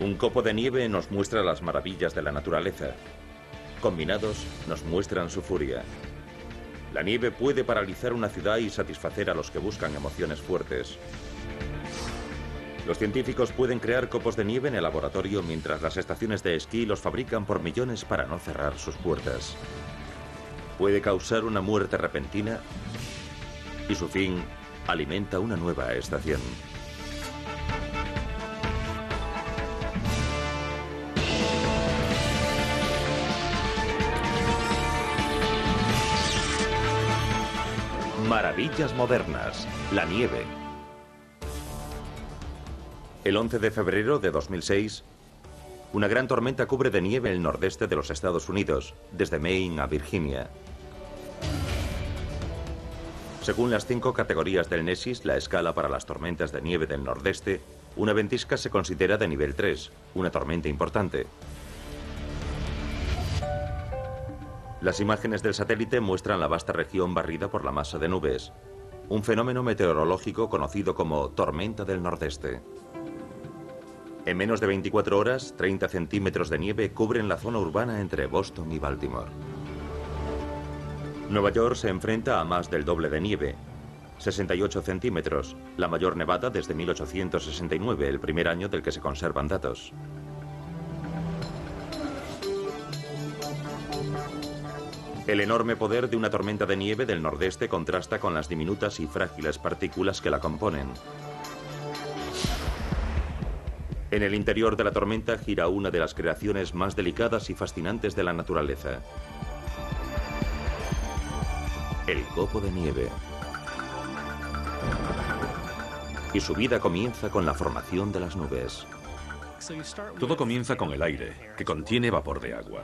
Un copo de nieve nos muestra las maravillas de la naturaleza. Combinados, nos muestran su furia. La nieve puede paralizar una ciudad y satisfacer a los que buscan emociones fuertes. Los científicos pueden crear copos de nieve en el laboratorio mientras las estaciones de esquí los fabrican por millones para no cerrar sus puertas. Puede causar una muerte repentina y su fin alimenta una nueva estación. Maravillas modernas, la nieve. El 11 de febrero de 2006, una gran tormenta cubre de nieve el nordeste de los Estados Unidos, desde Maine a Virginia. Según las 5 categorías del NESIS, la escala para las tormentas de nieve del nordeste, una ventisca se considera de nivel 3, una tormenta importante. Las imágenes del satélite muestran la vasta región barrida por la masa de nubes, un fenómeno meteorológico conocido como tormenta del nordeste. En menos de 24 horas, 30 centímetros de nieve cubren la zona urbana entre Boston y Baltimore. Nueva York se enfrenta a más del doble de nieve, 68 centímetros, la mayor nevada desde 1869, el primer año del que se conservan datos. El enorme poder de una tormenta de nieve del nordeste contrasta con las diminutas y frágiles partículas que la componen. En el interior de la tormenta gira una de las creaciones más delicadas y fascinantes de la naturaleza: el copo de nieve. Y su vida comienza con la formación de las nubes. Todo comienza con el aire, que contiene vapor de agua.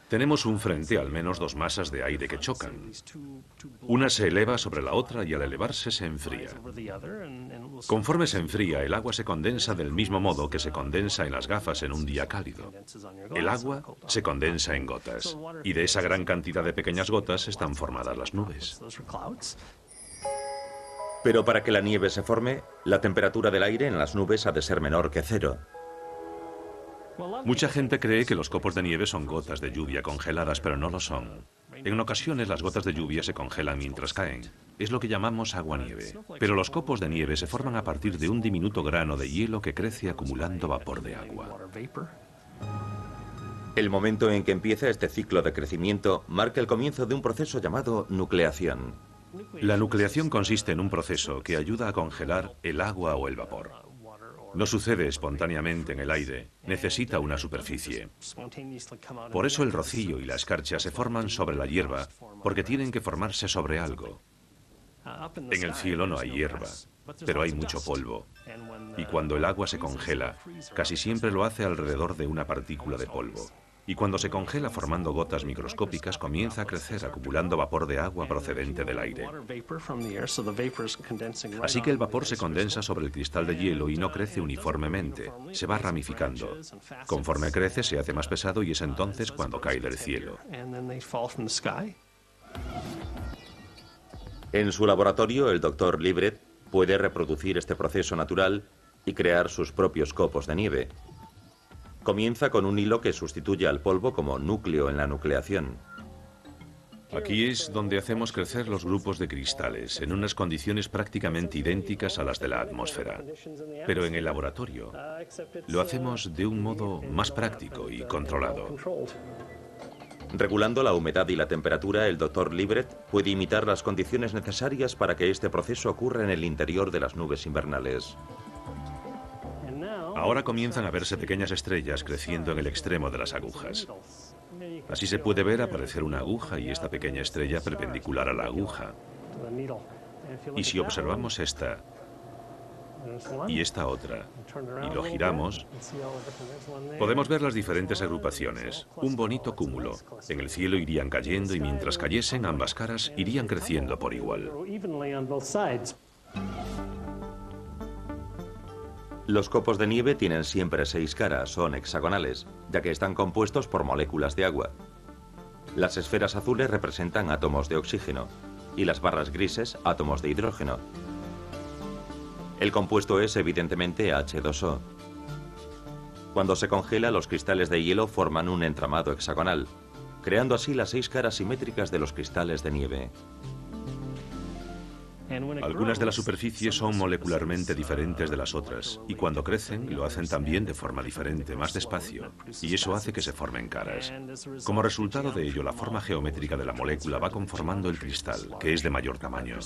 Tenemos un frente, al menos 2 masas de aire que chocan. Una se eleva sobre la otra y al elevarse se enfría. Conforme se enfría, el agua se condensa del mismo modo que se condensa en las gafas en un día cálido. El agua se condensa en gotas, y de esa gran cantidad de pequeñas gotas están formadas las nubes. Pero para que la nieve se forme, la temperatura del aire en las nubes ha de ser menor que 0. Mucha gente cree que los copos de nieve son gotas de lluvia congeladas, pero no lo son. En ocasiones las gotas de lluvia se congelan mientras caen. Es lo que llamamos aguanieve. Pero los copos de nieve se forman a partir de un diminuto grano de hielo que crece acumulando vapor de agua. El momento en que empieza este ciclo de crecimiento marca el comienzo de un proceso llamado nucleación. La nucleación consiste en un proceso que ayuda a congelar el agua o el vapor. No sucede espontáneamente en el aire, necesita una superficie. Por eso el rocío y la escarcha se forman sobre la hierba, porque tienen que formarse sobre algo. En el cielo no hay hierba, pero hay mucho polvo. Y cuando el agua se congela, casi siempre lo hace alrededor de una partícula de polvo. Y cuando se congela formando gotas microscópicas, comienza a crecer acumulando vapor de agua procedente del aire. Así que el vapor se condensa sobre el cristal de hielo y no crece uniformemente, se va ramificando. Conforme crece se hace más pesado y es entonces cuando cae del cielo. En su laboratorio, el Dr. Libret puede reproducir este proceso natural y crear sus propios copos de nieve. Comienza con un hilo que sustituye al polvo como núcleo en la nucleación. Aquí es donde hacemos crecer los grupos de cristales, en unas condiciones prácticamente idénticas a las de la atmósfera. Pero en el laboratorio lo hacemos de un modo más práctico y controlado. Regulando la humedad y la temperatura, el Dr. Libret puede imitar las condiciones necesarias para que este proceso ocurra en el interior de las nubes invernales. Ahora comienzan a verse pequeñas estrellas creciendo en el extremo de las agujas. Así se puede ver aparecer una aguja y esta pequeña estrella perpendicular a la aguja. Y si observamos esta y esta otra y lo giramos, podemos ver las diferentes agrupaciones, un bonito cúmulo. En el cielo irían cayendo y mientras cayesen ambas caras irían creciendo por igual. Los copos de nieve tienen siempre 6 caras, son hexagonales, ya que están compuestos por moléculas de agua. Las esferas azules representan átomos de oxígeno y las barras grises átomos de hidrógeno. El compuesto es evidentemente H2O. Cuando se congela, los cristales de hielo forman un entramado hexagonal, creando así las 6 caras simétricas de los cristales de nieve. Algunas de las superficies son molecularmente diferentes de las otras, y cuando crecen lo hacen también de forma diferente, más despacio, y eso hace que se formen caras. Como resultado de ello, la forma geométrica de la molécula va conformando el cristal, que es de mayor tamaño,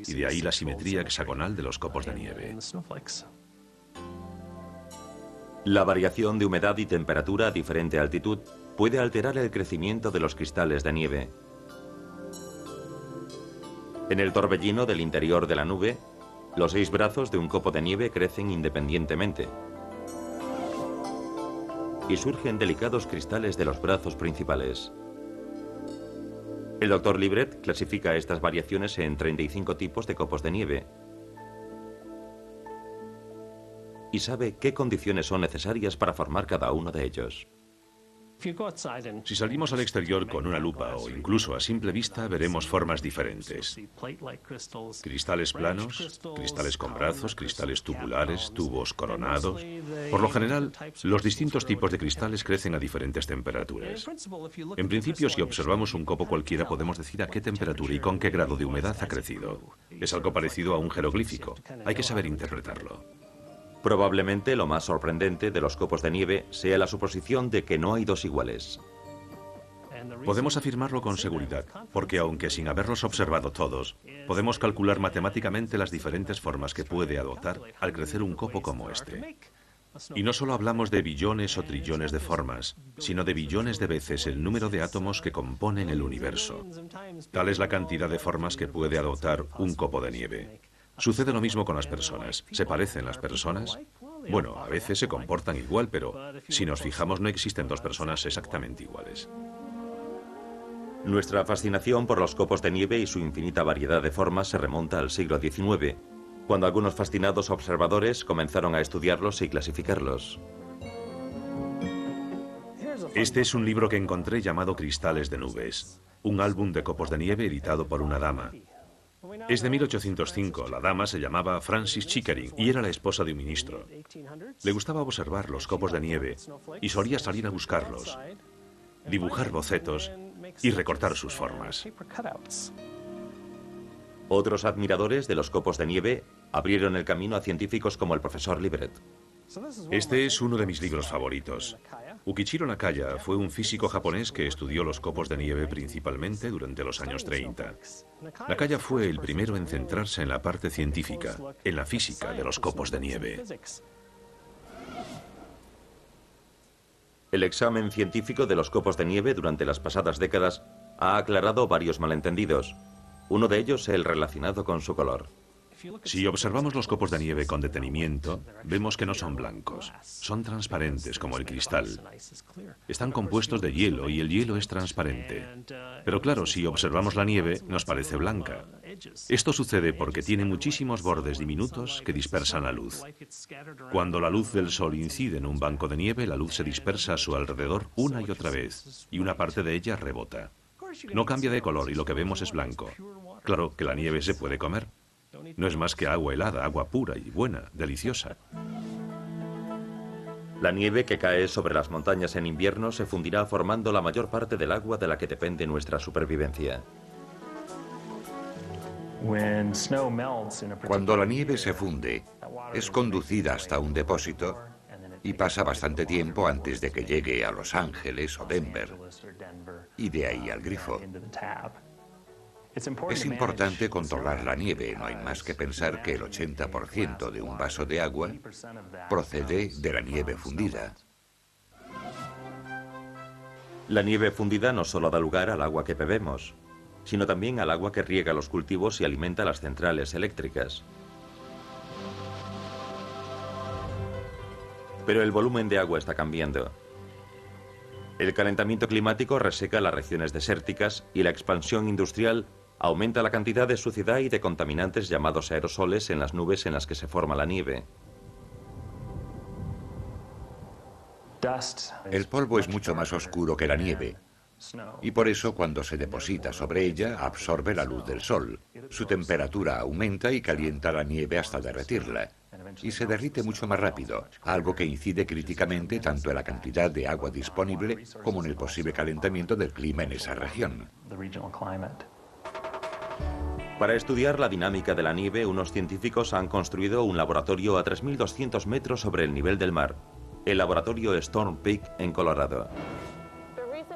y de ahí la simetría hexagonal de los copos de nieve. La variación de humedad y temperatura a diferente altitud puede alterar el crecimiento de los cristales de nieve. En el torbellino del interior de la nube, los 6 brazos de un copo de nieve crecen independientemente y surgen delicados cristales de los brazos principales. El Dr. Libret clasifica estas variaciones en 35 tipos de copos de nieve y sabe qué condiciones son necesarias para formar cada uno de ellos. Si salimos al exterior con una lupa o incluso a simple vista, veremos formas diferentes. Cristales planos, cristales con brazos, cristales tubulares, tubos coronados. Por lo general, los distintos tipos de cristales crecen a diferentes temperaturas. En principio, si observamos un copo cualquiera, podemos decir a qué temperatura y con qué grado de humedad ha crecido. Es algo parecido a un jeroglífico. Hay que saber interpretarlo. Probablemente lo más sorprendente de los copos de nieve sea la suposición de que no hay dos iguales. Podemos afirmarlo con seguridad, porque aunque sin haberlos observado todos, podemos calcular matemáticamente las diferentes formas que puede adoptar al crecer un copo como este. Y no solo hablamos de billones o trillones de formas, sino de billones de veces el número de átomos que componen el universo. Tal es la cantidad de formas que puede adoptar un copo de nieve. Sucede lo mismo con las personas. ¿Se parecen las personas? Bueno, a veces se comportan igual, pero si nos fijamos no existen dos personas exactamente iguales. Nuestra fascinación por los copos de nieve y su infinita variedad de formas se remonta al siglo XIX, cuando algunos fascinados observadores comenzaron a estudiarlos y clasificarlos. Este es un libro que encontré llamado Cristales de nubes, un álbum de copos de nieve editado por una dama. Es de 1805, la dama se llamaba Frances Chickering y era la esposa de un ministro. Le gustaba observar los copos de nieve y solía salir a buscarlos, dibujar bocetos y recortar sus formas. Otros admiradores de los copos de nieve abrieron el camino a científicos como el profesor Libret. Este es uno de mis libros favoritos. Ukichiro Nakaya fue un físico japonés que estudió los copos de nieve principalmente durante los años 30. Nakaya fue el primero en centrarse en la parte científica, en la física de los copos de nieve. El examen científico de los copos de nieve durante las pasadas décadas ha aclarado varios malentendidos. Uno de ellos el relacionado con su color. Si observamos los copos de nieve con detenimiento, vemos que no son blancos, son transparentes como el cristal. Están compuestos de hielo y el hielo es transparente. Pero claro, si observamos la nieve, nos parece blanca. Esto sucede porque tiene muchísimos bordes diminutos que dispersan la luz. Cuando la luz del sol incide en un banco de nieve, la luz se dispersa a su alrededor una y otra vez, y una parte de ella rebota. No cambia de color y lo que vemos es blanco. Claro que la nieve se puede comer. No es más que agua helada, agua pura y buena, deliciosa. La nieve que cae sobre las montañas en invierno se fundirá formando la mayor parte del agua de la que depende nuestra supervivencia. Cuando la nieve se funde, es conducida hasta un depósito y pasa bastante tiempo antes de que llegue a Los Ángeles o Denver, y de ahí al grifo. Es importante controlar la nieve, no hay más que pensar que el 80% de un vaso de agua procede de la nieve fundida. La nieve fundida no solo da lugar al agua que bebemos, sino también al agua que riega los cultivos y alimenta las centrales eléctricas. Pero el volumen de agua está cambiando. El calentamiento climático reseca las regiones desérticas y la expansión industrial aumenta la cantidad de suciedad y de contaminantes llamados aerosoles en las nubes en las que se forma la nieve. El polvo es mucho más oscuro que la nieve, y por eso cuando se deposita sobre ella absorbe la luz del sol. Su temperatura aumenta y calienta la nieve hasta derretirla, y se derrite mucho más rápido, algo que incide críticamente tanto en la cantidad de agua disponible como en el posible calentamiento del clima en esa región. Para estudiar la dinámica de la nieve, unos científicos han construido un laboratorio a 3.200 metros sobre el nivel del mar, el laboratorio Storm Peak en Colorado.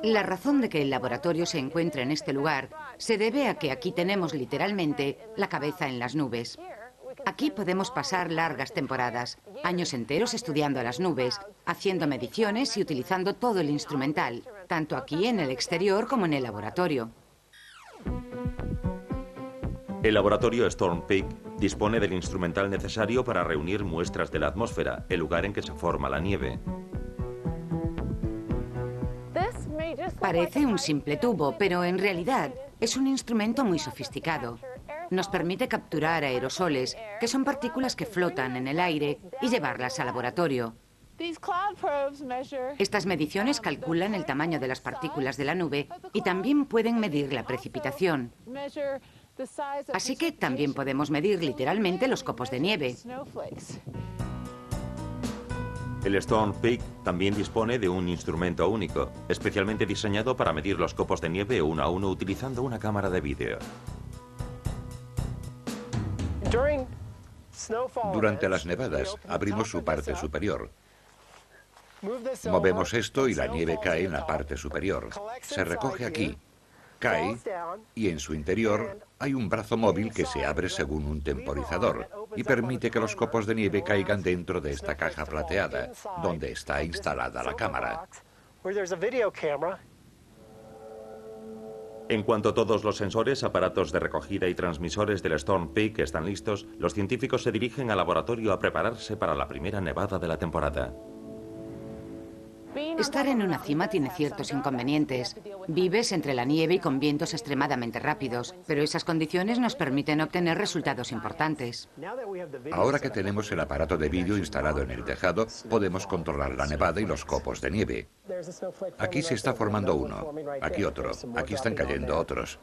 La razón de que el laboratorio se encuentre en este lugar se debe a que aquí tenemos literalmente la cabeza en las nubes. Aquí podemos pasar largas temporadas, años enteros estudiando las nubes, haciendo mediciones y utilizando todo el instrumental, tanto aquí en el exterior como en el laboratorio. El laboratorio Storm Peak dispone del instrumental necesario para reunir muestras de la atmósfera, el lugar en que se forma la nieve. Parece un simple tubo, pero en realidad es un instrumento muy sofisticado. Nos permite capturar aerosoles, que son partículas que flotan en el aire, y llevarlas al laboratorio. Estas mediciones calculan el tamaño de las partículas de la nube y también pueden medir la precipitación. Así que también podemos medir literalmente los copos de nieve. El Storm Peak también dispone de un instrumento único, especialmente diseñado para medir los copos de nieve uno a uno utilizando una cámara de vídeo. Durante las nevadas, abrimos su parte superior. Movemos esto y la nieve cae en la parte superior. Se recoge aquí, cae, y en su interior hay un brazo móvil que se abre según un temporizador y permite que los copos de nieve caigan dentro de esta caja plateada, donde está instalada la cámara. En cuanto todos los sensores, aparatos de recogida y transmisores del Storm Peak están listos, los científicos se dirigen al laboratorio a prepararse para la primera nevada de la temporada. Estar en una cima tiene ciertos inconvenientes. Vives entre la nieve y con vientos extremadamente rápidos, pero esas condiciones nos permiten obtener resultados importantes. Ahora que tenemos el aparato de vídeo instalado en el tejado, podemos controlar la nevada y los copos de nieve. Aquí se está formando uno, aquí otro, aquí están cayendo otros.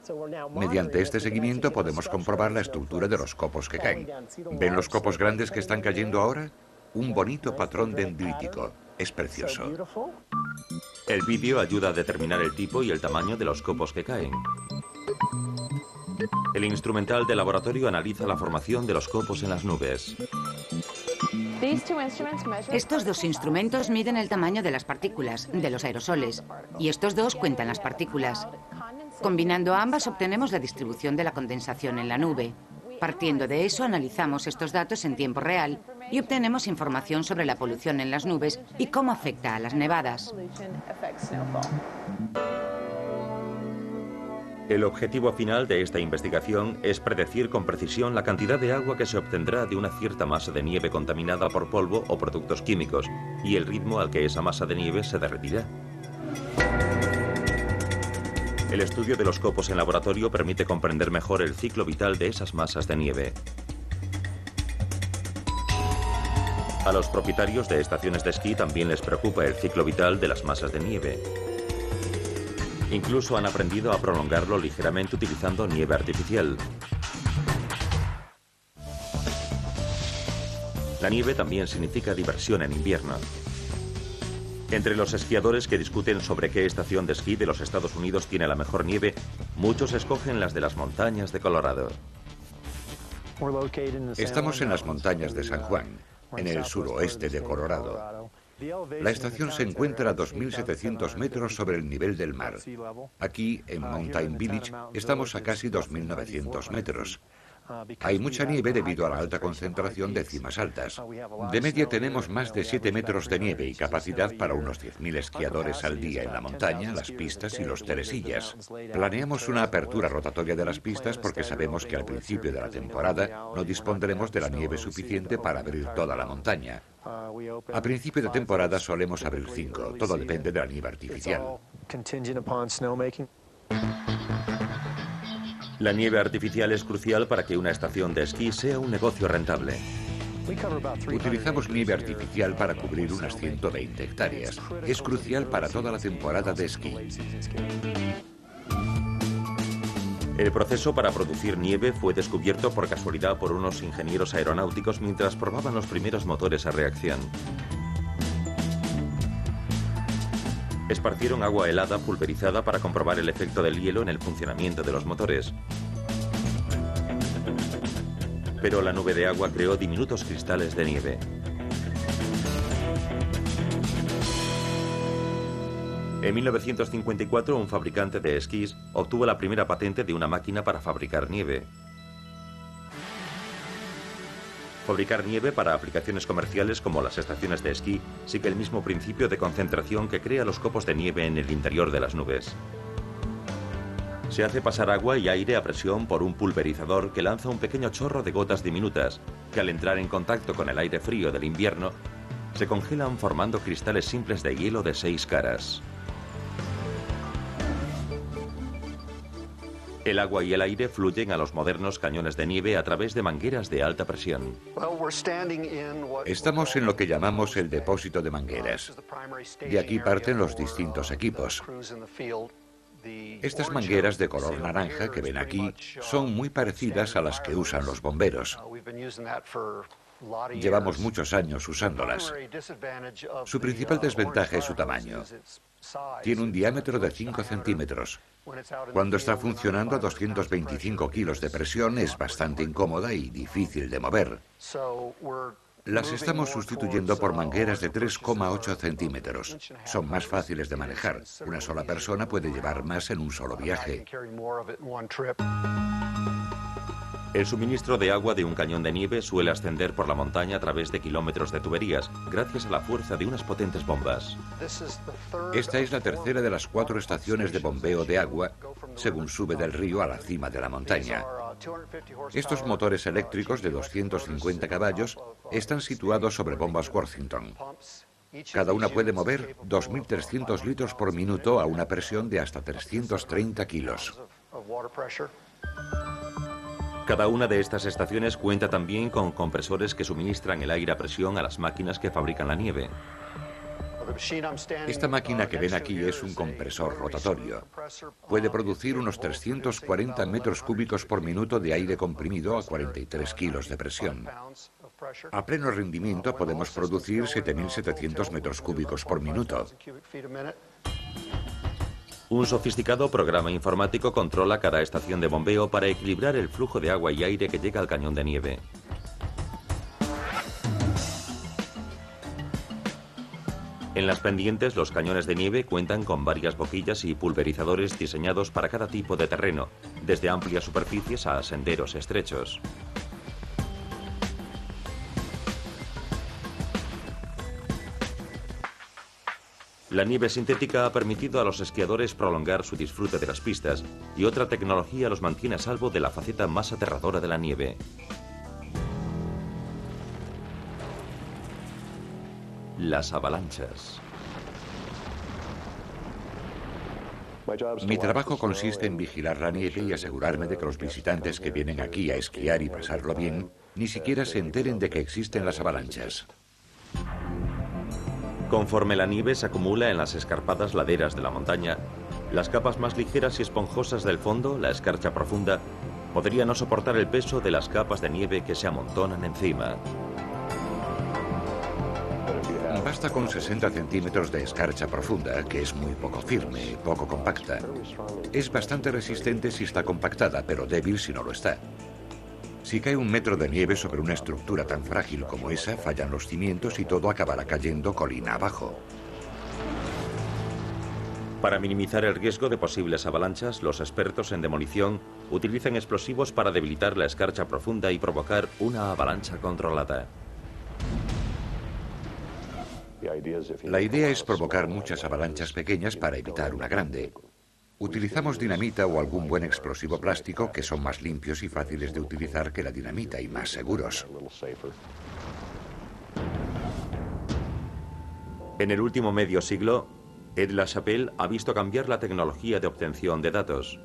Mediante este seguimiento podemos comprobar la estructura de los copos que caen. ¿Ven los copos grandes que están cayendo ahora? Un bonito patrón dendrítico. Es precioso. El vídeo ayuda a determinar el tipo y el tamaño de los copos que caen. El instrumental del laboratorio analiza la formación de los copos en las nubes. Estos dos instrumentos miden el tamaño de las partículas, de los aerosoles, y estos dos cuentan las partículas. Combinando ambas obtenemos la distribución de la condensación en la nube. Partiendo de eso, analizamos estos datos en tiempo real y obtenemos información sobre la polución en las nubes y cómo afecta a las nevadas. El objetivo final de esta investigación es predecir con precisión la cantidad de agua que se obtendrá de una cierta masa de nieve contaminada por polvo o productos químicos y el ritmo al que esa masa de nieve se derretirá. El estudio de los copos en laboratorio permite comprender mejor el ciclo vital de esas masas de nieve. A los propietarios de estaciones de esquí también les preocupa el ciclo vital de las masas de nieve. Incluso han aprendido a prolongarlo ligeramente utilizando nieve artificial. La nieve también significa diversión en invierno. Entre los esquiadores que discuten sobre qué estación de esquí de los Estados Unidos tiene la mejor nieve, muchos escogen las de las montañas de Colorado. Estamos en las montañas de San Juan, en el suroeste de Colorado. La estación se encuentra a 2.700 metros sobre el nivel del mar. Aquí, en Mountain Village, estamos a casi 2.900 metros. Hay mucha nieve debido a la alta concentración de cimas altas. De media tenemos más de 7 metros de nieve y capacidad para unos 10.000 esquiadores al día en la montaña, las pistas y los telesillas. Planeamos una apertura rotatoria de las pistas porque sabemos que al principio de la temporada no dispondremos de la nieve suficiente para abrir toda la montaña. A principio de temporada solemos abrir 5, todo depende de la nieve artificial. La nieve artificial es crucial para que una estación de esquí sea un negocio rentable. Utilizamos nieve artificial para cubrir unas 120 hectáreas. Es crucial para toda la temporada de esquí. El proceso para producir nieve fue descubierto por casualidad por unos ingenieros aeronáuticos mientras probaban los primeros motores a reacción. Esparcieron agua helada pulverizada para comprobar el efecto del hielo en el funcionamiento de los motores. Pero la nube de agua creó diminutos cristales de nieve. En 1954, un fabricante de esquís obtuvo la primera patente de una máquina para fabricar nieve. Fabricar nieve para aplicaciones comerciales como las estaciones de esquí sigue el mismo principio de concentración que crea los copos de nieve en el interior de las nubes. Se hace pasar agua y aire a presión por un pulverizador que lanza un pequeño chorro de gotas diminutas que al entrar en contacto con el aire frío del invierno se congelan formando cristales simples de hielo de 6 caras. El agua y el aire fluyen a los modernos cañones de nieve a través de mangueras de alta presión. Estamos en lo que llamamos el depósito de mangueras. De aquí parten los distintos equipos. Estas mangueras de color naranja que ven aquí son muy parecidas a las que usan los bomberos. Llevamos muchos años usándolas. Su principal desventaja es su tamaño. Tiene un diámetro de 5 centímetros. Cuando está funcionando a 225 kilos de presión es bastante incómoda y difícil de mover. Las estamos sustituyendo por mangueras de 3,8 centímetros. Son más fáciles de manejar. Una sola persona puede llevar más en un solo viaje. El suministro de agua de un cañón de nieve suele ascender por la montaña a través de kilómetros de tuberías, gracias a la fuerza de unas potentes bombas. Esta es la tercera de las 4 estaciones de bombeo de agua, según sube del río a la cima de la montaña. Estos motores eléctricos de 250 caballos están situados sobre bombas Worthington. Cada una puede mover 2.300 litros por minuto a una presión de hasta 330 kilos. Cada una de estas estaciones cuenta también con compresores que suministran el aire a presión a las máquinas que fabrican la nieve. Esta máquina que ven aquí es un compresor rotatorio. Puede producir unos 340 metros cúbicos por minuto de aire comprimido a 43 kilos de presión. A pleno rendimiento podemos producir 7.700 metros cúbicos por minuto. Un sofisticado programa informático controla cada estación de bombeo para equilibrar el flujo de agua y aire que llega al cañón de nieve. En las pendientes, los cañones de nieve cuentan con varias boquillas y pulverizadores diseñados para cada tipo de terreno, desde amplias superficies a senderos estrechos. La nieve sintética ha permitido a los esquiadores prolongar su disfrute de las pistas y otra tecnología los mantiene a salvo de la faceta más aterradora de la nieve. Las avalanchas. Mi trabajo consiste en vigilar la nieve y asegurarme de que los visitantes que vienen aquí a esquiar y pasarlo bien ni siquiera se enteren de que existen las avalanchas. Conforme la nieve se acumula en las escarpadas laderas de la montaña, las capas más ligeras y esponjosas del fondo, la escarcha profunda, podrían no soportar el peso de las capas de nieve que se amontonan encima. Basta con 60 centímetros de escarcha profunda, que es muy poco firme, poco compacta. Es bastante resistente si está compactada, pero débil si no lo está. Si cae 1 metro de nieve sobre una estructura tan frágil como esa, fallan los cimientos y todo acabará cayendo colina abajo. Para minimizar el riesgo de posibles avalanchas, los expertos en demolición utilizan explosivos para debilitar la escarcha profunda y provocar una avalancha controlada. La idea es provocar muchas avalanchas pequeñas para evitar una grande. Utilizamos dinamita o algún buen explosivo plástico que son más limpios y fáciles de utilizar que la dinamita y más seguros. En el último medio siglo, Ed LaChapelle ha visto cambiar la tecnología de obtención de datos.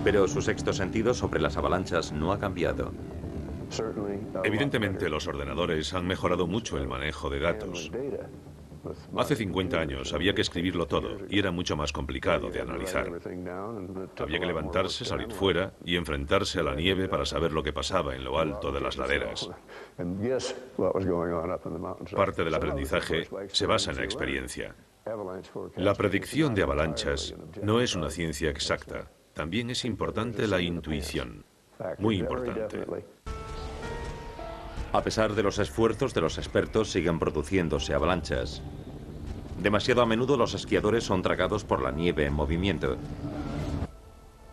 Pero su sexto sentido sobre las avalanchas no ha cambiado. Evidentemente, los ordenadores han mejorado mucho el manejo de datos. Hace 50 años había que escribirlo todo y era mucho más complicado de analizar. Había que levantarse, salir fuera y enfrentarse a la nieve para saber lo que pasaba en lo alto de las laderas. Parte del aprendizaje se basa en la experiencia. La predicción de avalanchas no es una ciencia exacta. También es importante la intuición. Muy importante. A pesar de los esfuerzos de los expertos, siguen produciéndose avalanchas. Demasiado a menudo los esquiadores son tragados por la nieve en movimiento.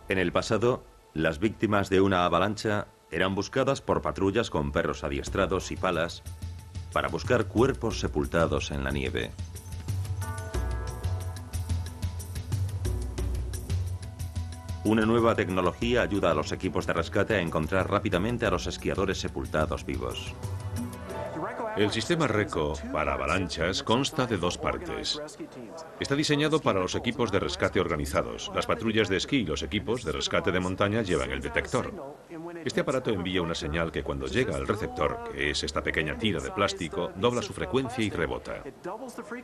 En el pasado, las víctimas de una avalancha eran buscadas por patrullas con perros adiestrados y palas para buscar cuerpos sepultados en la nieve. Una nueva tecnología ayuda a los equipos de rescate a encontrar rápidamente a los esquiadores sepultados vivos. El sistema RECO para avalanchas consta de dos partes. Está diseñado para los equipos de rescate organizados. Las patrullas de esquí y los equipos de rescate de montaña llevan el detector. Este aparato envía una señal que cuando llega al receptor, que es esta pequeña tira de plástico, dobla su frecuencia y rebota.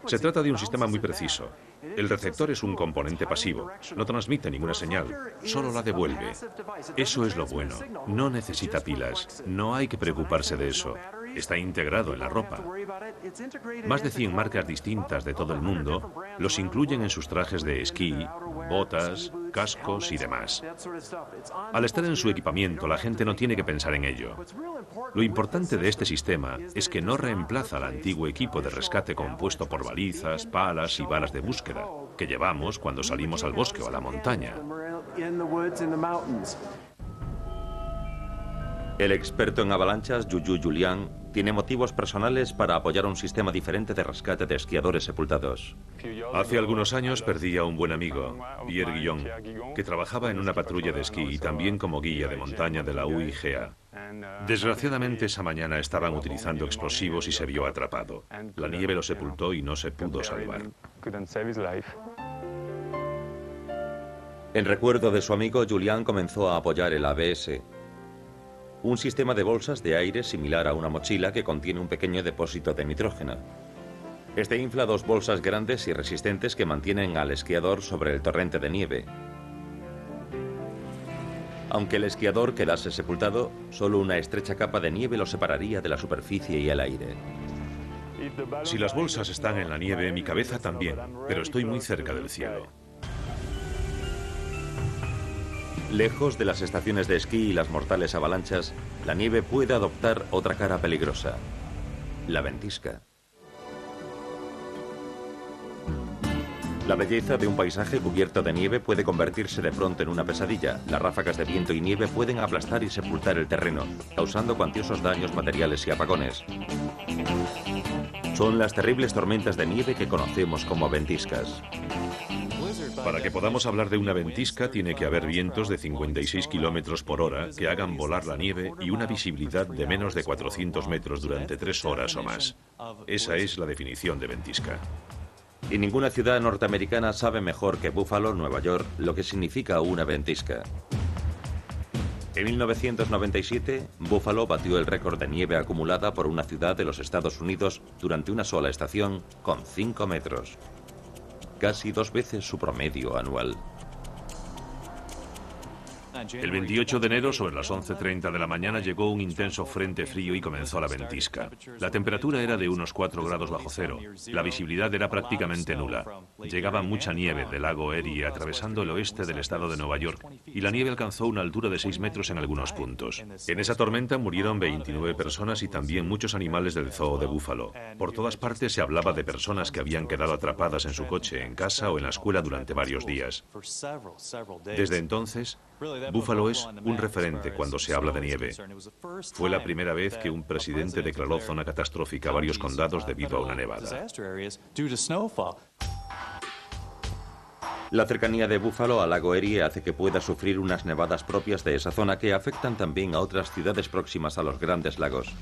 Se trata de un sistema muy preciso. El receptor es un componente pasivo. No transmite ninguna señal, solo la devuelve. Eso es lo bueno. No necesita pilas. No hay que preocuparse de eso. Está integrado en la ropa. Más de 100 marcas distintas de todo el mundo los incluyen en sus trajes de esquí, botas, cascos y demás. Al estar en su equipamiento, la gente no tiene que pensar en ello. Lo importante de este sistema es que no reemplaza al antiguo equipo de rescate compuesto por balizas, palas y balas de búsqueda que llevamos cuando salimos al bosque o a la montaña. El experto en avalanchas, Juju Julian, tiene motivos personales para apoyar un sistema diferente de rescate de esquiadores sepultados. Hace algunos años perdí a un buen amigo, Pierre Guillon, que trabajaba en una patrulla de esquí y también como guía de montaña de la UIGA. Desgraciadamente esa mañana estaban utilizando explosivos y se vio atrapado. La nieve lo sepultó y no se pudo salvar. En recuerdo de su amigo, Julian comenzó a apoyar el ABS, un sistema de bolsas de aire similar a una mochila que contiene un pequeño depósito de nitrógeno. Este infla dos bolsas grandes y resistentes que mantienen al esquiador sobre el torrente de nieve. Aunque el esquiador quedase sepultado, solo una estrecha capa de nieve lo separaría de la superficie y el aire. Si las bolsas están en la nieve, mi cabeza también, pero estoy muy cerca del cielo. Lejos de las estaciones de esquí y las mortales avalanchas, la nieve puede adoptar otra cara peligrosa: la ventisca. La belleza de un paisaje cubierto de nieve puede convertirse de pronto en una pesadilla. Las ráfagas de viento y nieve pueden aplastar y sepultar el terreno, causando cuantiosos daños materiales y apagones. Son las terribles tormentas de nieve que conocemos como ventiscas. Para que podamos hablar de una ventisca, tiene que haber vientos de 56 kilómetros por hora que hagan volar la nieve y una visibilidad de menos de 400 metros durante 3 horas o más. Esa es la definición de ventisca. Y ninguna ciudad norteamericana sabe mejor que Buffalo, Nueva York, lo que significa una ventisca. En 1997, Buffalo batió el récord de nieve acumulada por una ciudad de los Estados Unidos durante una sola estación, con 5 metros. Casi 2 veces su promedio anual. El 28 de enero, sobre las 11:30 de la mañana, llegó un intenso frente frío y comenzó la ventisca. La temperatura era de unos 4 grados bajo cero. La visibilidad era prácticamente nula. Llegaba mucha nieve del lago Erie atravesando el oeste del estado de Nueva York y la nieve alcanzó una altura de 6 metros en algunos puntos. En esa tormenta murieron 29 personas y también muchos animales del zoo de Buffalo. Por todas partes se hablaba de personas que habían quedado atrapadas en su coche, en casa o en la escuela durante varios días. Desde entonces, Buffalo es un referente cuando se habla de nieve. Fue la primera vez que un presidente declaró zona catastrófica a varios condados debido a una nevada. La cercanía de Buffalo al lago Erie hace que pueda sufrir unas nevadas propias de esa zona que afectan también a otras ciudades próximas a los grandes lagos.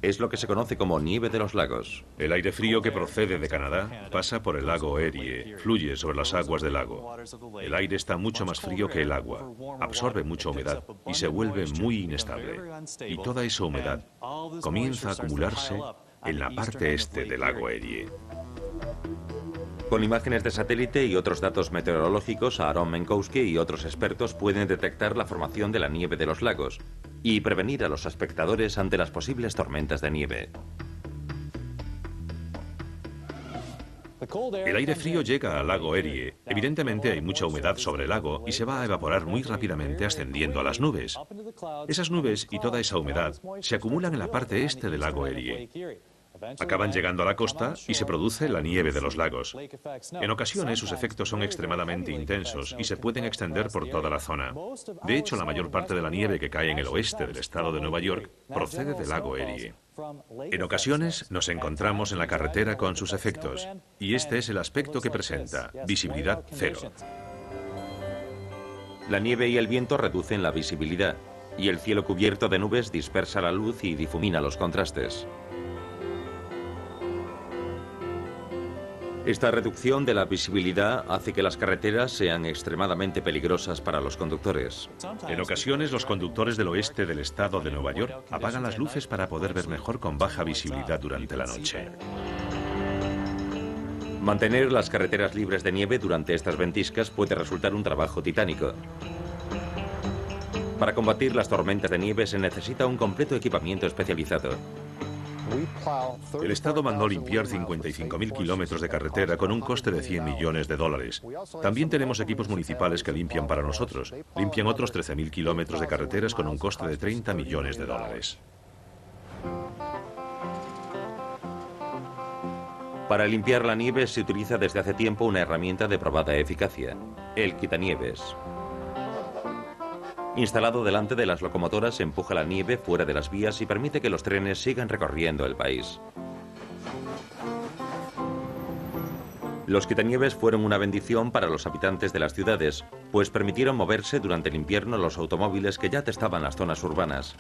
Es lo que se conoce como nieve de los lagos. El aire frío que procede de Canadá pasa por el lago Erie, fluye sobre las aguas del lago. El aire está mucho más frío que el agua, absorbe mucha humedad y se vuelve muy inestable. Y toda esa humedad comienza a acumularse en la parte este del lago Erie. Con imágenes de satélite y otros datos meteorológicos, Aaron Menkowski y otros expertos pueden detectar la formación de la nieve de los lagos y prevenir a los espectadores ante las posibles tormentas de nieve. El aire frío llega al lago Erie. Evidentemente hay mucha humedad sobre el lago y se va a evaporar muy rápidamente ascendiendo a las nubes. Esas nubes y toda esa humedad se acumulan en la parte este del lago Erie. Acaban llegando a la costa y se produce la nieve de los lagos. En ocasiones sus efectos son extremadamente intensos y se pueden extender por toda la zona. De hecho, la mayor parte de la nieve que cae en el oeste del estado de Nueva York procede del lago Erie. En ocasiones nos encontramos en la carretera con sus efectos, y este es el aspecto que presenta: visibilidad cero. La nieve y el viento reducen la visibilidad, y el cielo cubierto de nubes dispersa la luz y difumina los contrastes. Esta reducción de la visibilidad hace que las carreteras sean extremadamente peligrosas para los conductores. En ocasiones, los conductores del oeste del estado de Nueva York apagan las luces para poder ver mejor con baja visibilidad durante la noche. Mantener las carreteras libres de nieve durante estas ventiscas puede resultar un trabajo titánico. Para combatir las tormentas de nieve se necesita un completo equipamiento especializado. El Estado mandó limpiar 55.000 kilómetros de carretera con un coste de 100 millones de dólares. También tenemos equipos municipales que limpian para nosotros. Limpian otros 13.000 kilómetros de carreteras con un coste de 30 millones de dólares. Para limpiar la nieve se utiliza desde hace tiempo una herramienta de probada eficacia: el quitanieves. Instalado delante de las locomotoras, empuja la nieve fuera de las vías y permite que los trenes sigan recorriendo el país. Los quitanieves fueron una bendición para los habitantes de las ciudades, pues permitieron moverse durante el invierno los automóviles que ya atestaban las zonas urbanas.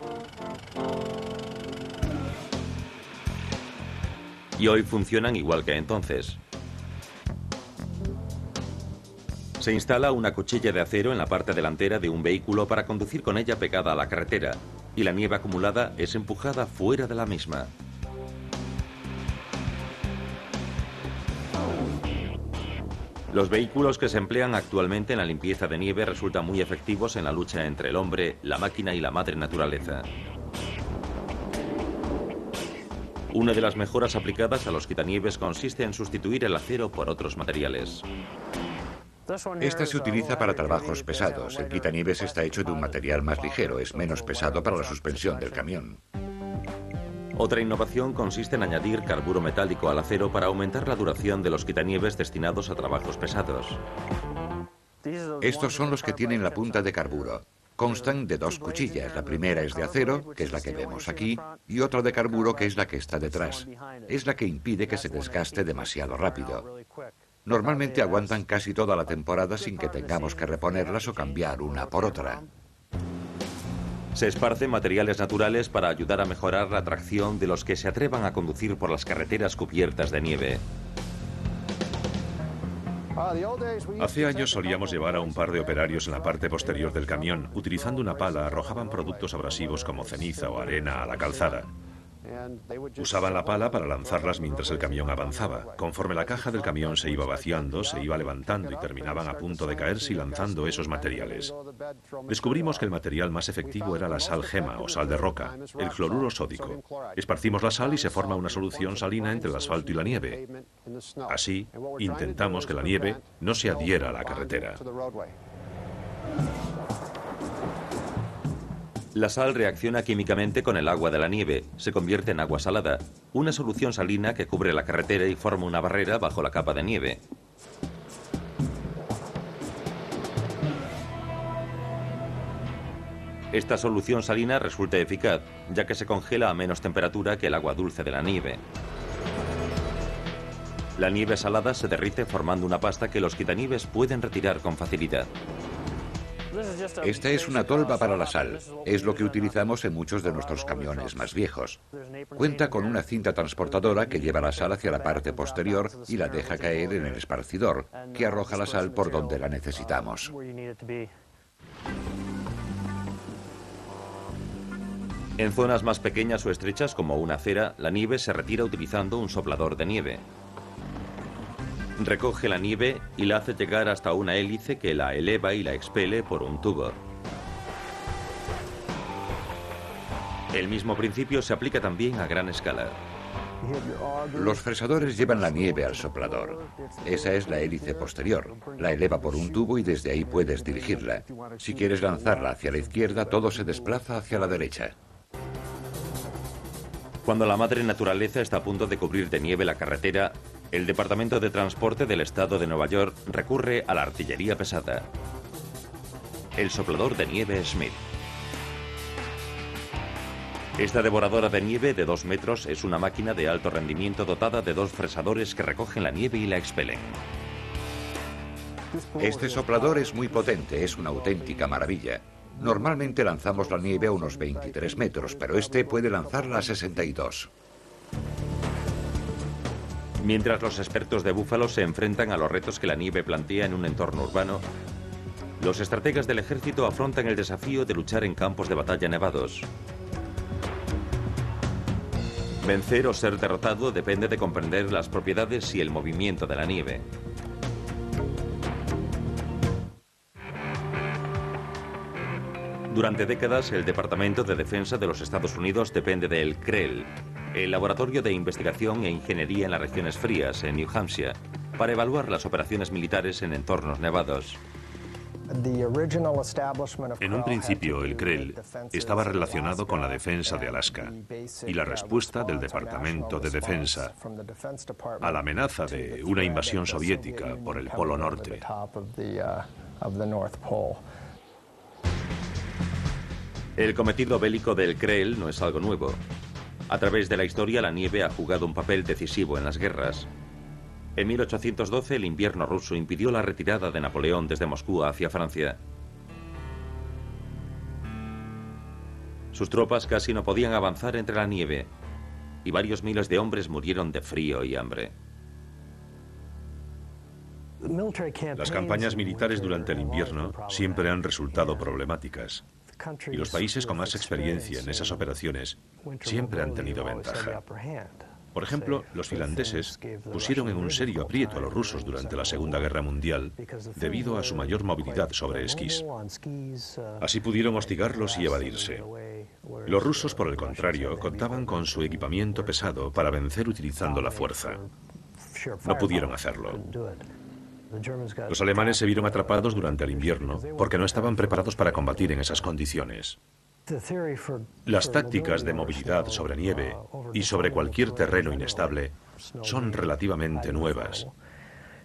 Y hoy funcionan igual que entonces. Se instala una cuchilla de acero en la parte delantera de un vehículo para conducir con ella pegada a la carretera, y la nieve acumulada es empujada fuera de la misma. Los vehículos que se emplean actualmente en la limpieza de nieve resultan muy efectivos en la lucha entre el hombre, la máquina y la madre naturaleza. Una de las mejoras aplicadas a los quitanieves consiste en sustituir el acero por otros materiales. Esta se utiliza para trabajos pesados. El quitanieves está hecho de un material más ligero, es menos pesado para la suspensión del camión. Otra innovación consiste en añadir carburo metálico al acero para aumentar la duración de los quitanieves destinados a trabajos pesados. Estos son los que tienen la punta de carburo. Constan de dos cuchillas. La primera es de acero, que es la que vemos aquí, y otra de carburo, que es la que está detrás. Es la que impide que se desgaste demasiado rápido. Normalmente aguantan casi toda la temporada sin que tengamos que reponerlas o cambiar una por otra. Se esparcen materiales naturales para ayudar a mejorar la tracción de los que se atrevan a conducir por las carreteras cubiertas de nieve. Hace años solíamos llevar a un par de operarios en la parte posterior del camión. Utilizando una pala, arrojaban productos abrasivos como ceniza o arena a la calzada. Usaban la pala para lanzarlas mientras el camión avanzaba. Conforme la caja del camión se iba vaciando, se iba levantando y terminaban a punto de caerse y lanzando esos materiales. Descubrimos que el material más efectivo era la sal gema o sal de roca, el cloruro sódico. Esparcimos la sal y se forma una solución salina entre el asfalto y la nieve. Así, intentamos que la nieve no se adhiera a la carretera. La sal reacciona químicamente con el agua de la nieve, se convierte en agua salada, una solución salina que cubre la carretera y forma una barrera bajo la capa de nieve. Esta solución salina resulta eficaz, ya que se congela a menos temperatura que el agua dulce de la nieve. La nieve salada se derrite formando una pasta que los quitanieves pueden retirar con facilidad. Esta es una tolva para la sal. Es lo que utilizamos en muchos de nuestros camiones más viejos. Cuenta con una cinta transportadora que lleva la sal hacia la parte posterior y la deja caer en el esparcidor, que arroja la sal por donde la necesitamos. En zonas más pequeñas o estrechas como una acera, la nieve se retira utilizando un soplador de nieve. Recoge la nieve y la hace llegar hasta una hélice que la eleva y la expele por un tubo. El mismo principio se aplica también a gran escala. Los fresadores llevan la nieve al soplador. Esa es la hélice posterior. La eleva por un tubo y desde ahí puedes dirigirla. Si quieres lanzarla hacia la izquierda, todo se desplaza hacia la derecha. Cuando la madre naturaleza está a punto de cubrir de nieve la carretera, el Departamento de Transporte del Estado de Nueva York recurre a la artillería pesada. El soplador de nieve Smith. Esta devoradora de nieve de 2 metros es una máquina de alto rendimiento dotada de 2 fresadores que recogen la nieve y la expelen. Este soplador es muy potente, es una auténtica maravilla. Normalmente lanzamos la nieve a unos 23 metros, pero este puede lanzarla a 62. Mientras los expertos de Buffalo se enfrentan a los retos que la nieve plantea en un entorno urbano, los estrategas del ejército afrontan el desafío de luchar en campos de batalla nevados. Vencer o ser derrotado depende de comprender las propiedades y el movimiento de la nieve. Durante décadas, el Departamento de Defensa de los Estados Unidos depende del CREL, el Laboratorio de Investigación e Ingeniería en las Regiones Frías, en New Hampshire, para evaluar las operaciones militares en entornos nevados. En un principio, el CREL estaba relacionado con la defensa de Alaska y la respuesta del Departamento de Defensa a la amenaza de una invasión soviética por el Polo Norte. El cometido bélico del CREL no es algo nuevo. A través de la historia, la nieve ha jugado un papel decisivo en las guerras. En 1812, el invierno ruso impidió la retirada de Napoleón desde Moscú hacia Francia. Sus tropas casi no podían avanzar entre la nieve, y varios miles de hombres murieron de frío y hambre. Las campañas militares durante el invierno siempre han resultado problemáticas, y los países con más experiencia en esas operaciones siempre han tenido ventaja. Por ejemplo, los finlandeses pusieron en un serio aprieto a los rusos durante la Segunda Guerra Mundial debido a su mayor movilidad sobre esquís. Así pudieron hostigarlos y evadirse. Los rusos, por el contrario, contaban con su equipamiento pesado para vencer utilizando la fuerza. No pudieron hacerlo. Los alemanes se vieron atrapados durante el invierno porque no estaban preparados para combatir en esas condiciones. Las tácticas de movilidad sobre nieve y sobre cualquier terreno inestable son relativamente nuevas,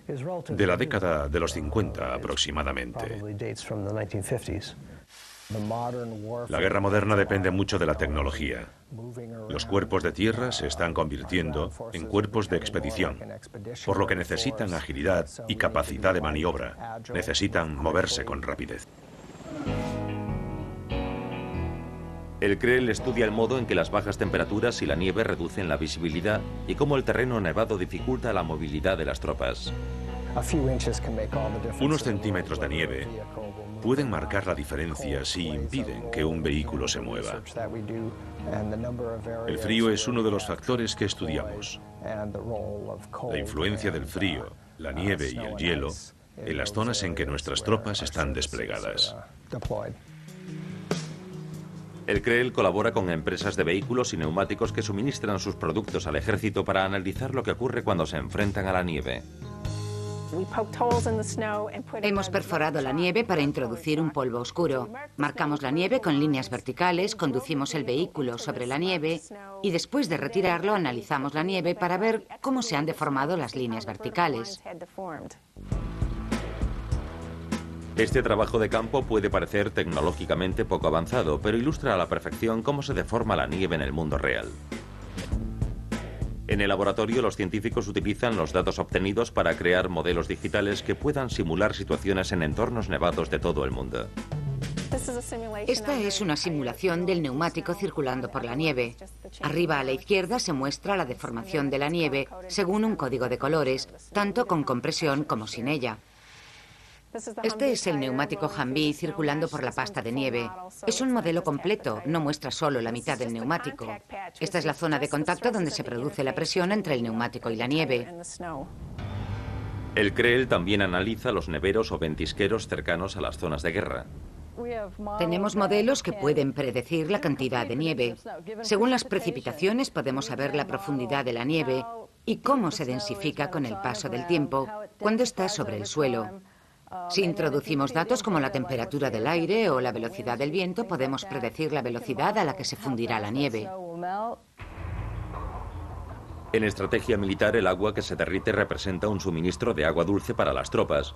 de la década de los 50 aproximadamente. La guerra moderna depende mucho de la tecnología. Los cuerpos de tierra se están convirtiendo en cuerpos de expedición, por lo que necesitan agilidad y capacidad de maniobra. Necesitan moverse con rapidez. El CREL estudia el modo en que las bajas temperaturas y la nieve reducen la visibilidad y cómo el terreno nevado dificulta la movilidad de las tropas. Unos centímetros de nieve pueden marcar la diferencia si impiden que un vehículo se mueva. El frío es uno de los factores que estudiamos. La influencia del frío, la nieve y el hielo en las zonas en que nuestras tropas están desplegadas. El CREL colabora con empresas de vehículos y neumáticos que suministran sus productos al ejército para analizar lo que ocurre cuando se enfrentan a la nieve. Hemos perforado la nieve para introducir un polvo oscuro. Marcamos la nieve con líneas verticales, conducimos el vehículo sobre la nieve y después de retirarlo analizamos la nieve para ver cómo se han deformado las líneas verticales. Este trabajo de campo puede parecer tecnológicamente poco avanzado, pero ilustra a la perfección cómo se deforma la nieve en el mundo real. En el laboratorio, los científicos utilizan los datos obtenidos para crear modelos digitales que puedan simular situaciones en entornos nevados de todo el mundo. Esta es una simulación del neumático circulando por la nieve. Arriba a la izquierda se muestra la deformación de la nieve según un código de colores, tanto con compresión como sin ella. Este es el neumático Humvee circulando por la pasta de nieve. Es un modelo completo, no muestra solo la mitad del neumático. Esta es la zona de contacto donde se produce la presión entre el neumático y la nieve. El CREEL también analiza los neveros o ventisqueros cercanos a las zonas de guerra. Tenemos modelos que pueden predecir la cantidad de nieve. Según las precipitaciones podemos saber la profundidad de la nieve y cómo se densifica con el paso del tiempo cuando está sobre el suelo. Si introducimos datos como la temperatura del aire o la velocidad del viento, podemos predecir la velocidad a la que se fundirá la nieve. En estrategia militar, el agua que se derrite representa un suministro de agua dulce para las tropas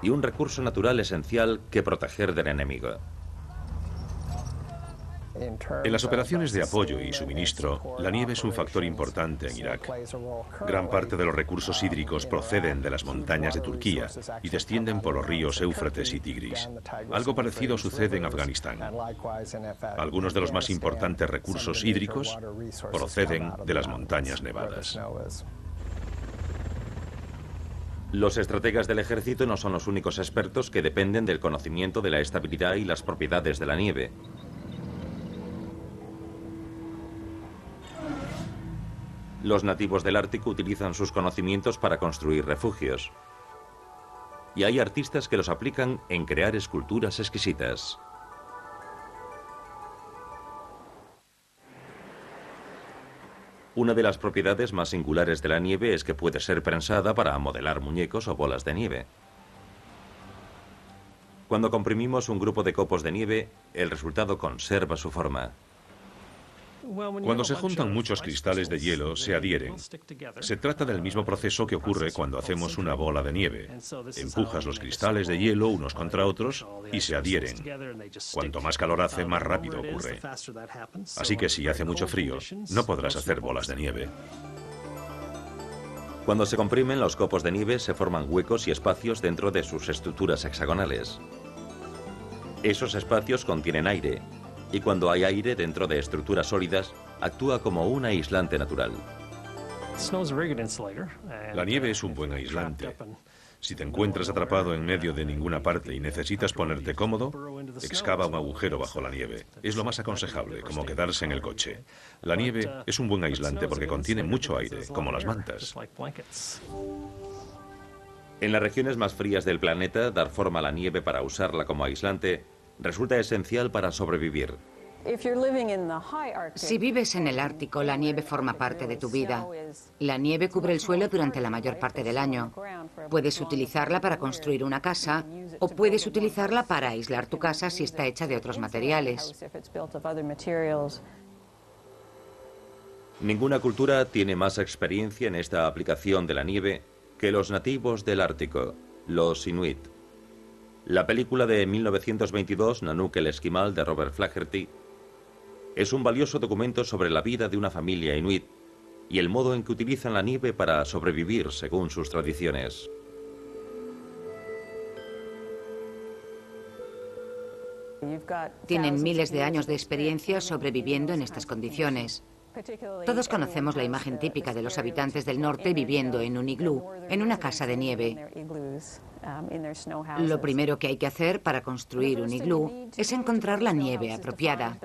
y un recurso natural esencial que proteger del enemigo. En las operaciones de apoyo y suministro, la nieve es un factor importante en Irak. Gran parte de los recursos hídricos proceden de las montañas de Turquía y descienden por los ríos Éufrates y Tigris. Algo parecido sucede en Afganistán. Algunos de los más importantes recursos hídricos proceden de las montañas nevadas. Los estrategas del ejército no son los únicos expertos que dependen del conocimiento de la estabilidad y las propiedades de la nieve. Los nativos del Ártico utilizan sus conocimientos para construir refugios. Y hay artistas que los aplican en crear esculturas exquisitas. Una de las propiedades más singulares de la nieve es que puede ser prensada para modelar muñecos o bolas de nieve. Cuando comprimimos un grupo de copos de nieve, el resultado conserva su forma. Cuando se juntan muchos cristales de hielo, se adhieren. Se trata del mismo proceso que ocurre cuando hacemos una bola de nieve. Empujas los cristales de hielo unos contra otros y se adhieren. Cuanto más calor hace, más rápido ocurre. Así que si hace mucho frío, no podrás hacer bolas de nieve. Cuando se comprimen los copos de nieve, se forman huecos y espacios dentro de sus estructuras hexagonales. Esos espacios contienen aire, y cuando hay aire dentro de estructuras sólidas, actúa como un aislante natural. La nieve es un buen aislante. Si te encuentras atrapado en medio de ninguna parte y necesitas ponerte cómodo, excava un agujero bajo la nieve. Es lo más aconsejable, como quedarse en el coche. La nieve es un buen aislante porque contiene mucho aire, como las mantas. En las regiones más frías del planeta, dar forma a la nieve para usarla como aislante resulta esencial para sobrevivir. Si vives en el Ártico, la nieve forma parte de tu vida. La nieve cubre el suelo durante la mayor parte del año. Puedes utilizarla para construir una casa o puedes utilizarla para aislar tu casa si está hecha de otros materiales. Ninguna cultura tiene más experiencia en esta aplicación de la nieve que los nativos del Ártico, los Inuit. La película de 1922, Nanook el Esquimal, de Robert Flaherty, es un valioso documento sobre la vida de una familia inuit y el modo en que utilizan la nieve para sobrevivir según sus tradiciones. Tienen miles de años de experiencia sobreviviendo en estas condiciones. Todos conocemos la imagen típica de los habitantes del norte viviendo en un iglú, en una casa de nieve. Lo primero que hay que hacer para construir un iglú es encontrar la nieve apropiada.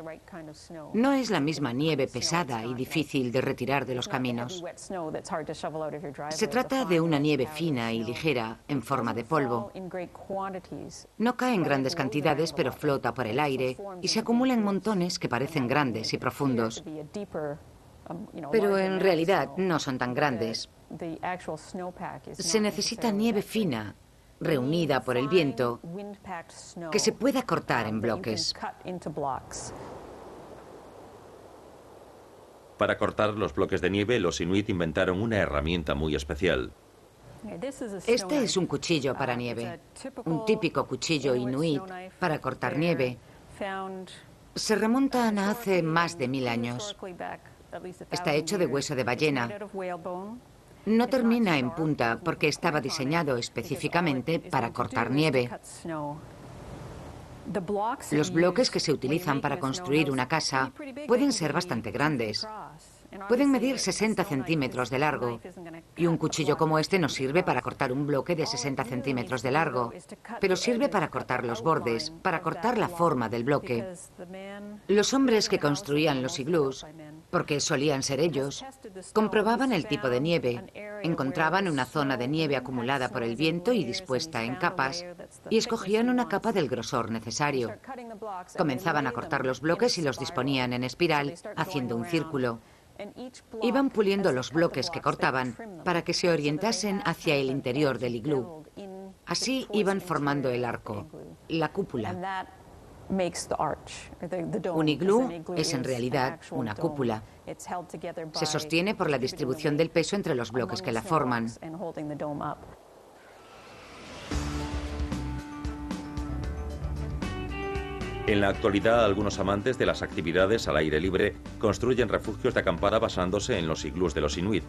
No es la misma nieve pesada y difícil de retirar de los caminos. Se trata de una nieve fina y ligera, en forma de polvo. No cae en grandes cantidades, pero flota por el aire y se acumula en montones que parecen grandes y profundos. Pero en realidad no son tan grandes. Se necesita nieve fina, reunida por el viento, que se pueda cortar en bloques. Para cortar los bloques de nieve, los inuit inventaron una herramienta muy especial. Este es un cuchillo para nieve, un típico cuchillo inuit para cortar nieve. Se remontan a hace más de 1000 años. Está hecho de hueso de ballena. No termina en punta porque estaba diseñado específicamente para cortar nieve. Los bloques que se utilizan para construir una casa pueden ser bastante grandes. Pueden medir 60 centímetros de largo. Y un cuchillo como este no sirve para cortar un bloque de 60 centímetros de largo, pero sirve para cortar los bordes, para cortar la forma del bloque. Los hombres que construían los iglús, porque solían ser ellos, comprobaban el tipo de nieve Encontraban una zona de nieve acumulada por el viento y dispuesta en capas, y escogían una capa del grosor necesario. Comenzaban a cortar los bloques y los disponían en espiral, haciendo un círculo. Iban puliendo los bloques que cortaban para que se orientasen hacia el interior del iglú. Así iban formando el arco, la cúpula. Un iglú es en realidad una cúpula. Se sostiene por la distribución del peso entre los bloques que la forman. En la actualidad, algunos amantes de las actividades al aire libre construyen refugios de acampada basándose en los iglús de los inuit,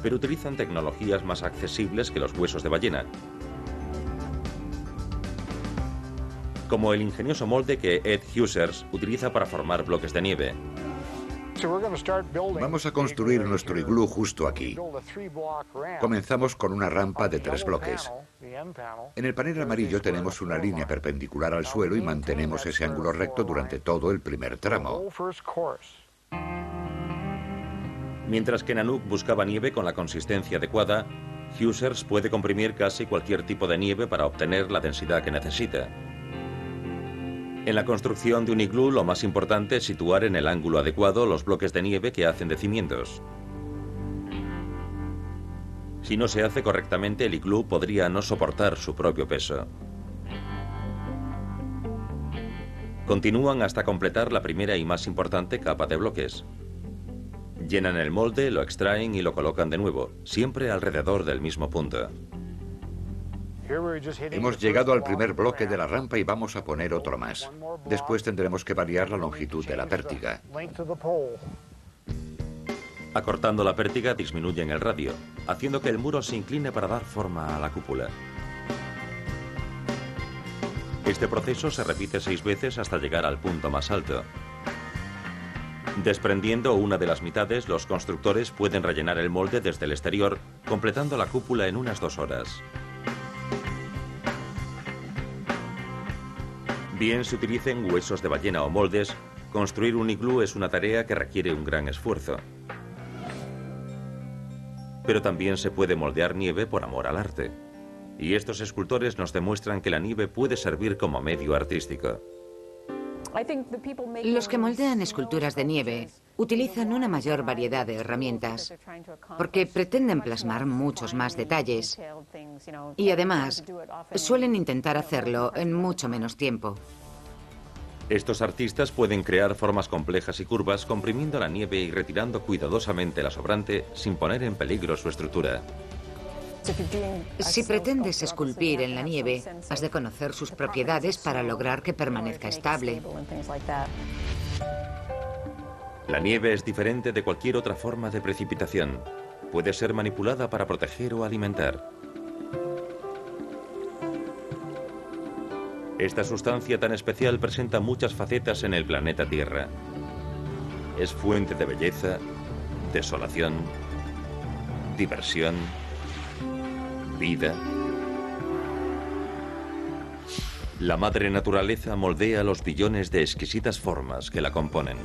pero utilizan tecnologías más accesibles que los huesos de ballena, como el ingenioso molde que Ed Husers utiliza para formar bloques de nieve. Vamos a construir nuestro iglú justo aquí. Comenzamos con una rampa de 3 bloques. En el panel amarillo tenemos una línea perpendicular al suelo y mantenemos ese ángulo recto durante todo el primer tramo. Mientras que Nanook buscaba nieve con la consistencia adecuada, Husers puede comprimir casi cualquier tipo de nieve para obtener la densidad que necesita. En la construcción de un iglú, lo más importante es situar en el ángulo adecuado los bloques de nieve que hacen de cimientos. Si no se hace correctamente, el iglú podría no soportar su propio peso. Continúan hasta completar la primera y más importante capa de bloques. Llenan el molde, lo extraen y lo colocan de nuevo, siempre alrededor del mismo punto. Hemos llegado al primer bloque de la rampa y vamos a poner otro más. Después tendremos que variar la longitud de la pértiga. Acortando la pértiga disminuyen el radio, haciendo que el muro se incline para dar forma a la cúpula. Este proceso se repite 6 veces hasta llegar al punto más alto. Desprendiendo una de las mitades, los constructores pueden rellenar el molde desde el exterior, completando la cúpula en unas 2 horas. Bien se utilicen huesos de ballena o moldes, construir un iglú es una tarea que requiere un gran esfuerzo. Pero también se puede moldear nieve por amor al arte. Y estos escultores nos demuestran que la nieve puede servir como medio artístico. Los que moldean esculturas de nieve utilizan una mayor variedad de herramientas, porque pretenden plasmar muchos más detalles y además suelen intentar hacerlo en mucho menos tiempo. Estos artistas pueden crear formas complejas y curvas comprimiendo la nieve y retirando cuidadosamente la sobrante sin poner en peligro su estructura. Si pretendes esculpir en la nieve, has de conocer sus propiedades para lograr que permanezca estable. La nieve es diferente de cualquier otra forma de precipitación. Puede ser manipulada para proteger o alimentar. Esta sustancia tan especial presenta muchas facetas en el planeta Tierra. Es fuente de belleza, desolación, diversión, vida. La madre naturaleza moldea los billones de exquisitas formas que la componen.